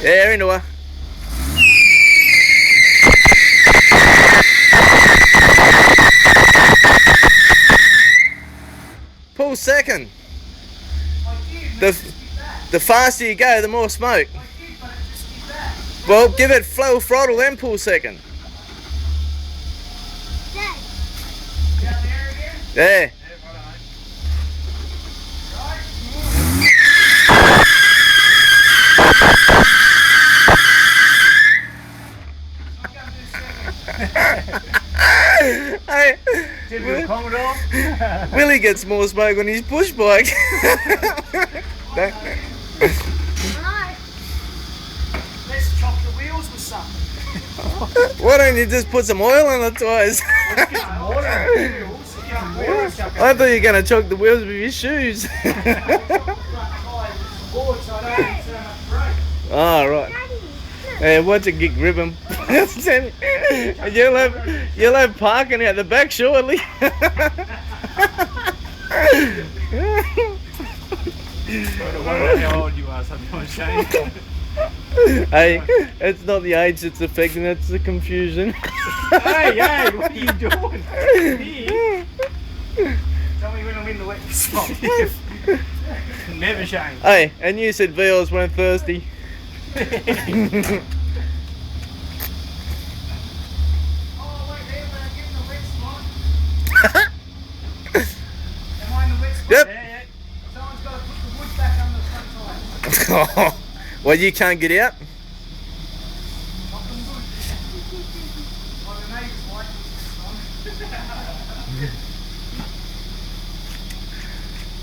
Yeah, into her. Pull second. The faster you go, the more smoke. Well, give it full throttle then pull second. There. Hey, Commodore. Willie gets more smoke on his push bike. Let's chop the wheels with something. Why don't you just put some oil on the tyres? I thought you were going to chock the wheels with your shoes. Oh, right. Hey, watch it get ribbon. You'll have parking out the back shortly. I don't know how old you are, sometimes, Shane. Hey, it's not the age that's affecting, it's the confusion. Hey, what are you doing? Here. Tell me when I'm in the wet spot. Never, Shane. Hey, and you said Vils weren't thirsty. Yep. Yeah. Someone's got to put the wood back on the front tire. Well, you can't get out? Chopping wood. Well, the neighbours like this one.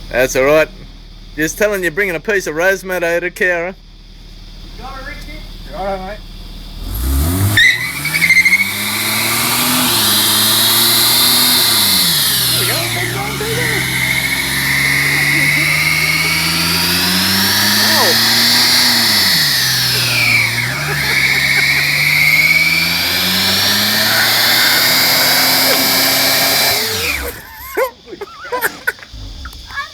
That's alright. Just telling you, bringing a piece of rosemary to Kara. Got it, Richie? Righto, mate.